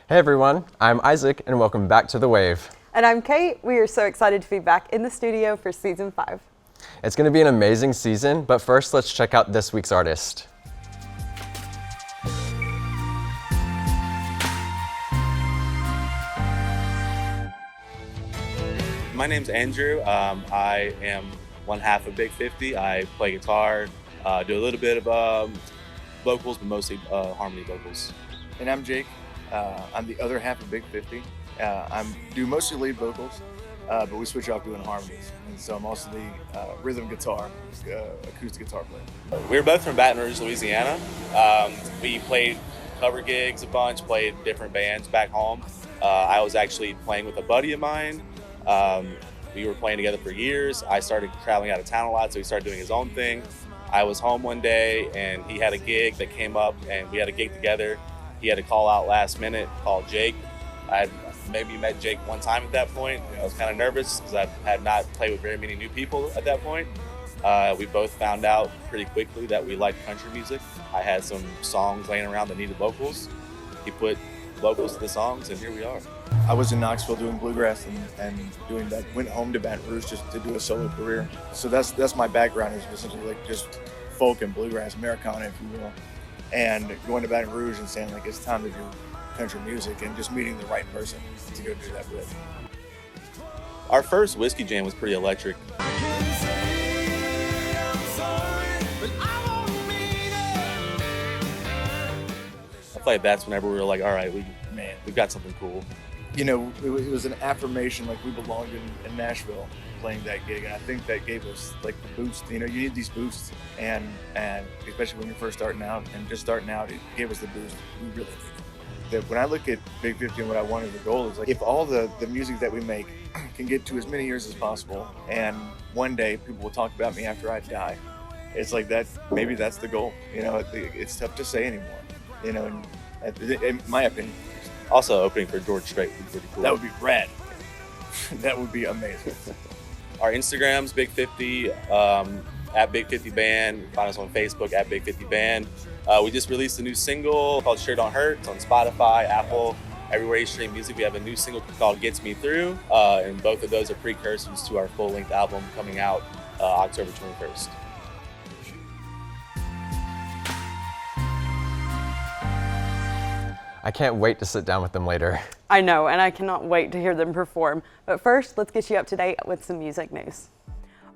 Hey everyone, I'm Isaac and welcome back to The Wave. And I'm Kate. We are so excited to be back in the studio for season 5. It's going to be an amazing season, but first let's check out this week's artist. My name's Andrew. I am one half of Big 50. I play guitar, do a little bit of vocals, but mostly harmony vocals. And I'm Jake. I'm the other half of Big 50. I do mostly lead vocals, but we switch off doing harmonies. And so I'm also the rhythm guitar, acoustic guitar player. We were both from Baton Rouge, Louisiana. We played cover gigs a bunch, played different bands back home. I was actually playing with a buddy of mine. We were playing together for years. I started traveling out of town a lot, so he started doing his own thing. I was home one day and he had a gig that came up and we had a gig together. He had to call out last minute, call Jake. I had maybe met Jake one time at that point. I was kind of nervous because I had not played with very many new people at that point. We both found out pretty quickly that we liked country music. I had some songs laying around that needed vocals. He put vocals to the songs and here we are. I was in Knoxville doing bluegrass and doing that. Went home to Baton Rouge just to do a solo career. So that's my background, is essentially like just folk and bluegrass, americana, if you will. And going to Baton Rouge and saying like it's time to do country music and just meeting the right person to go do that with. Our first whiskey jam was pretty electric. I feel like that's whenever we were like, all right, we've got something cool. You know, it was an affirmation, like we belonged in Nashville playing that gig, and I think that gave us like the boost. You know, you need these boosts, and especially when you're first starting out, and just starting out, it gave us the boost we really needed. That when I look at Big 50 and what I wanted, the goal is like, if all the music that we make can get to as many years as possible, and one day people will talk about me after I die, it's like that. Maybe that's the goal. You know, it's tough to say anymore. You know, in my opinion. Also, opening for George Strait would be pretty cool. That would be rad. That would be amazing. Our Instagram's Big 50, at Big 50 Band. Find us on Facebook at Big 50 Band. We just released a new single called Sure Don't Hurt. It's on Spotify, Apple, everywhere you stream music. We have a new single called Gets Me Through, and both of those are precursors to our full-length album coming out October 21st. I can't wait to sit down with them later. I know, and I cannot wait to hear them perform. But first, let's get you up to date with some music news.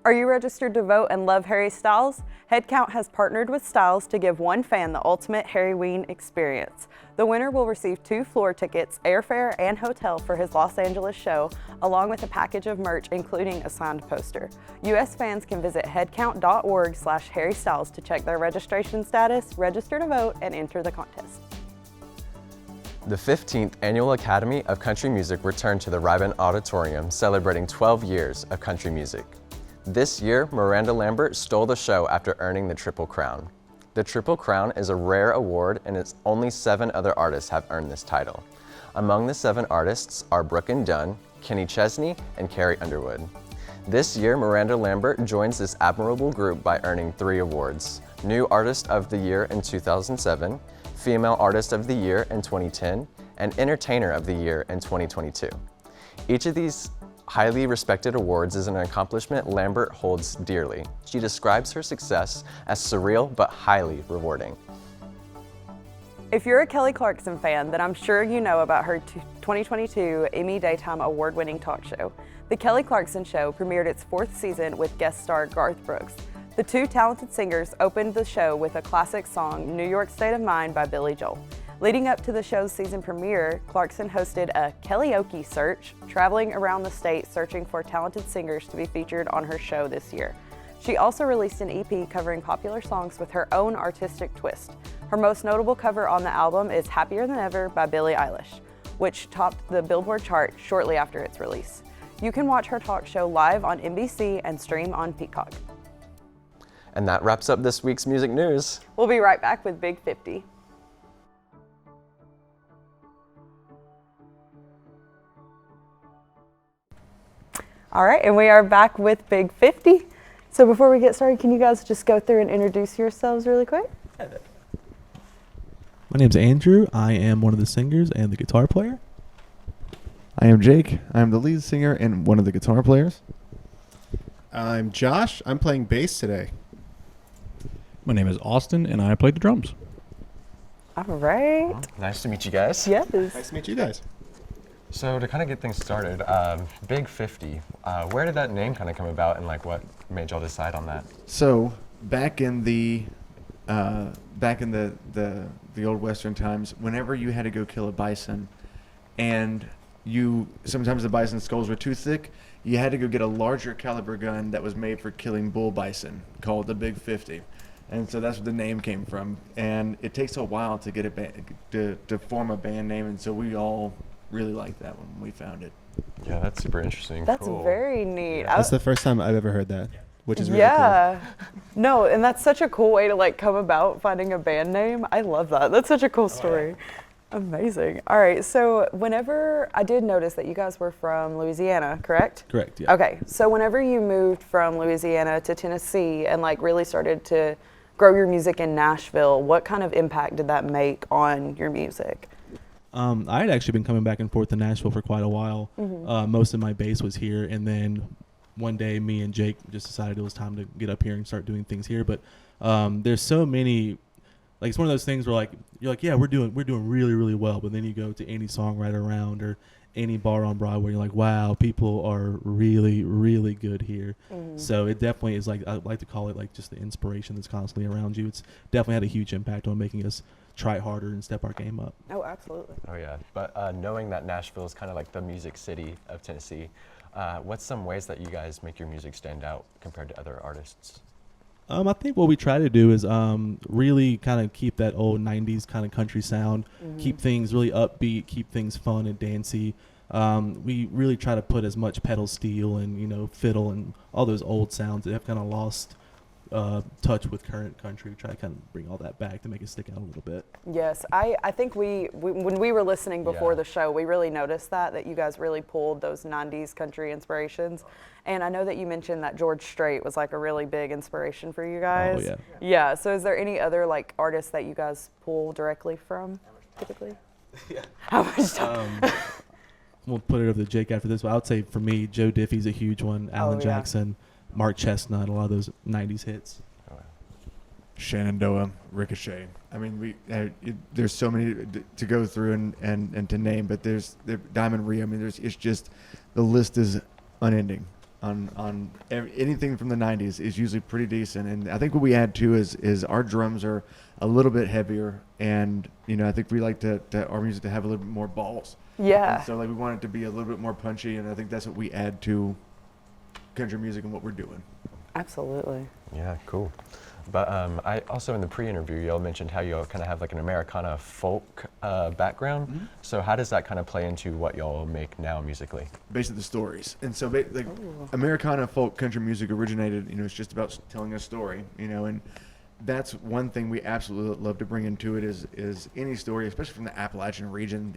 Are you registered to vote and love Harry Styles? Headcount has partnered with Styles to give one fan the ultimate Harryween experience. The winner will receive 2 floor tickets, airfare, and hotel for his Los Angeles show, along with a package of merch including a signed poster. U.S. fans can visit headcount.org/HarryStyles to check their registration status, register to vote, and enter the contest. The 15th Annual Academy of Country Music returned to the Ryman Auditorium, celebrating 12 years of country music. This year, Miranda Lambert stole the show after earning the Triple Crown. The Triple Crown is a rare award, and it's only 7 other artists have earned this title. Among the 7 artists are Brooke and Dunn, Kenny Chesney, and Carrie Underwood. This year, Miranda Lambert joins this admirable group by earning 3 awards: New Artist of the Year in 2007, Female Artist of the Year in 2010, and Entertainer of the Year in 2022. Each of these highly respected awards is an accomplishment Lambert holds dearly. She describes her success as surreal but highly rewarding. If you're a Kelly Clarkson fan, then I'm sure you know about her 2022 Emmy Daytime Award-winning talk show. The Kelly Clarkson Show premiered its 4th season with guest star Garth Brooks. The 2 talented singers opened the show with a classic song, New York State of Mind by Billy Joel. Leading up to the show's season premiere, Clarkson hosted a Kellyoke search, traveling around the state searching for talented singers to be featured on her show this year. She also released an EP covering popular songs with her own artistic twist. Her most notable cover on the album is Happier Than Ever by Billie Eilish, which topped the Billboard chart shortly after its release. You can watch her talk show live on NBC and stream on Peacock. And that wraps up this week's music news. We'll be right back with Big 50. All right, and we are back with Big 50. So before we get started, can you guys just go through and introduce yourselves really quick? My name's Andrew. I am one of the singers and the guitar player. I am Jake. I am the lead singer and one of the guitar players. I'm Josh. I'm playing bass today. My name is Austin, and I play the drums. All right. Nice to meet you guys. Yes. Nice to meet you guys. So to kind of get things started, Big 50, where did that name kind of come about and like what made y'all decide on that? So back in the old Western times, whenever you had to go kill a bison, and sometimes the bison skulls were too thick, you had to go get a larger caliber gun that was made for killing bull bison, called the Big 50. And so that's where the name came from. And it takes a while to get to form a band name, and so we all really liked that when we found it. Yeah, that's super interesting. That's cool. very neat. That's the first time I've ever heard that, which is really Yeah. No, and that's such a cool way to like come about finding a band name. I love that. That's such a cool story. Amazing. All right. So whenever I did notice that you guys were from Louisiana, correct? Correct, yeah. Okay. So whenever you moved from Louisiana to Tennessee and like really started to grow your music in Nashville, what kind of impact did that make on your music? I had actually been coming back and forth to Nashville for quite a while. Most of my base was here, and then one day me and Jake just decided it was time to get up here and start doing things here. But there's so many, like it's one of those things where like you're like, yeah, we're doing really, really well, but then you go to any songwriter around or any bar on Broadway, you're like, wow, people are really, really good here. So it definitely is like, I like to call it like just the inspiration that's constantly around you. It's definitely had a huge impact on making us try harder and step our game up. Oh, absolutely. Oh yeah, but knowing that Nashville is kind of like the music city of Tennessee, what's some ways that you guys make your music stand out compared to other artists? I think what we try to do is really kind of keep that old 90s kind of country sound, keep things really upbeat, keep things fun and dancey. We really try to put as much pedal steel and, fiddle and all those old sounds that have kind of lost touch with current country. We try to kind of bring all that back to make it stick out a little bit. Yes, I think we when we were listening before Yeah. the show, we really noticed that you guys really pulled those 90s country inspirations. And I know that you mentioned that George Strait was like a really big inspiration for you guys. Oh, yeah. Yeah, so is there any other like artists that you guys pull directly from typically? Yeah. How much time? We'll put it over to Jake after this, but I would say for me, Joe Diffie's a huge one, Alan yeah. Jackson, Mark Chestnut, a lot of those 90s hits. Shenandoah, Ricochet. I mean, there's so many to go through and to name, but there's Diamond Rio. I mean, it's just the list is unending. On anything from the 90s is usually pretty decent, and I think what we add too is our drums are a little bit heavier, and I think we like to our music to have a little bit more balls. Yeah. And so like we want it to be a little bit more punchy, and I think that's what we add to country music and what we're doing. Absolutely. Yeah, cool. But I also in the pre-interview, y'all mentioned how y'all kind of have like an Americana folk background. So how does that kind of play into what y'all make now musically? Basically the stories. And so like Americana folk country music originated, it's just about telling a story, and that's one thing we absolutely love to bring into it is any story, especially from the Appalachian region.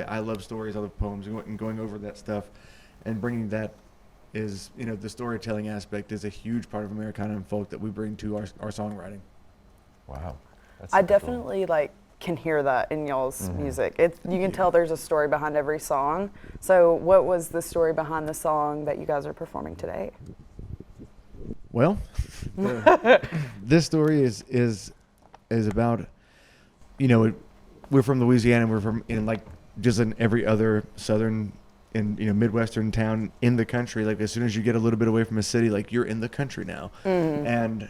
I love stories, I love poems, and going over that stuff and bringing that is, the storytelling aspect is a huge part of Americana and folk that we bring to our songwriting. Wow. That's I super cool. definitely can hear that in y'all's music. You can tell there's a story behind every song. So what was the story behind the song that you guys are performing today? Well, this story is about, we're from Louisiana. We're from just in every other southern and Midwestern town in the country. Like as soon as you get a little bit away from a city, like you're in the country now. And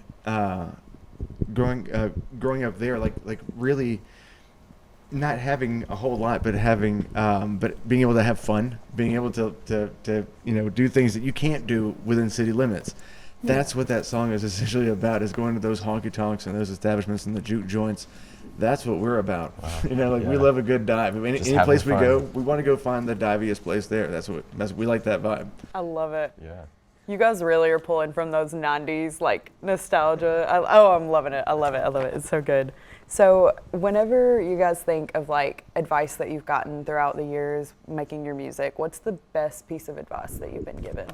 growing up there, like really not having a whole lot, but having but being able to have fun, being able to do things that you can't do within city limits. That's what that song is essentially about, is going to those honky tonks and those establishments and the juke joints. That's what we're about. Wow. We love a good dive. I mean, Just any place we having go, fun. we want to go find the diviest place there. We like that vibe. I love it. Yeah. You guys really are pulling from those 90s nostalgia. I'm loving it. I love it. It's so good. So whenever you guys think of advice that you've gotten throughout the years making your music, what's the best piece of advice that you've been given?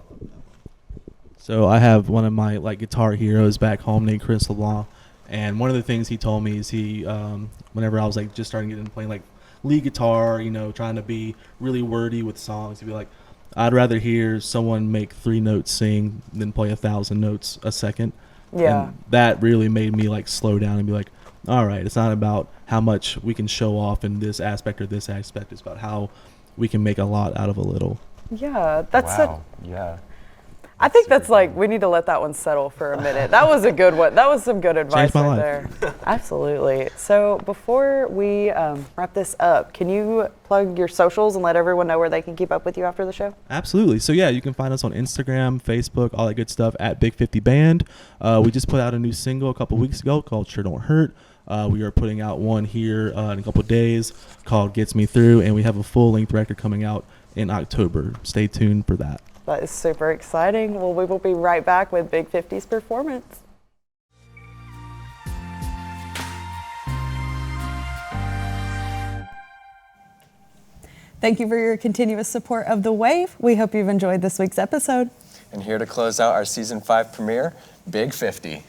So I have one of my guitar heroes back home named Chris LeBlanc, And one of the things he told me is whenever I was like just starting to get into playing like lead guitar, trying to be really wordy with songs, he'd be like, I'd rather hear someone make 3 notes sing than play 1,000 notes a second. Yeah. And that really made me like slow down and be like, all right, it's not about how much we can show off in this aspect or this aspect. It's about how we can make a lot out of a little. Yeah, that's Wow. Yeah. I think that's like, we need to let that one settle for a minute. That was a good one. That was some good advice Changed my right life. there. Absolutely. So before we wrap this up, can you plug your socials and let everyone know where they can keep up with you after the show? Absolutely. So yeah, you can find us on Instagram, Facebook, all that good stuff at Big 50 Band. We just put out a new single a couple weeks ago called Sure Don't Hurt. We are putting out one here in a couple of days called Gets Me Through, and we have a full-length record coming out in October. Stay tuned for that. That is super exciting. Well, we will be right back with Big 50's performance. Thank you for your continuous support of The Wave. We hope you've enjoyed this week's episode. And here to close out our season 5 premiere, Big 50.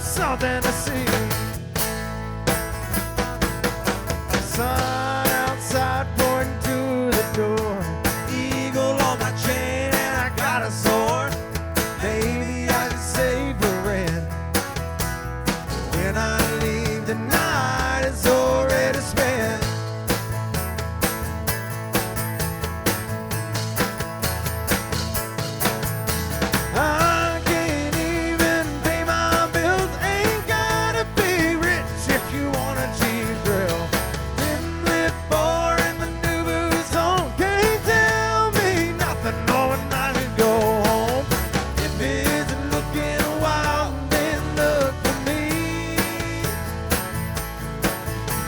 Something to see. Sun outside pointing to the door. Eagle on my chain and I got a sword. Maybe I should savor it. When I leave, the night is already spent. I can't even pay my bills. Ain't gotta be rich if you want a cheap thrill. Been lit bar in the new booze zone. Can't tell me nothing knowing I should go home. If it isn't looking wild, then look for me.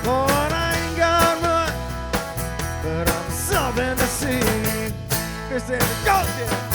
Lord, I ain't got much, but I'm something to see. Here's the go, yeah.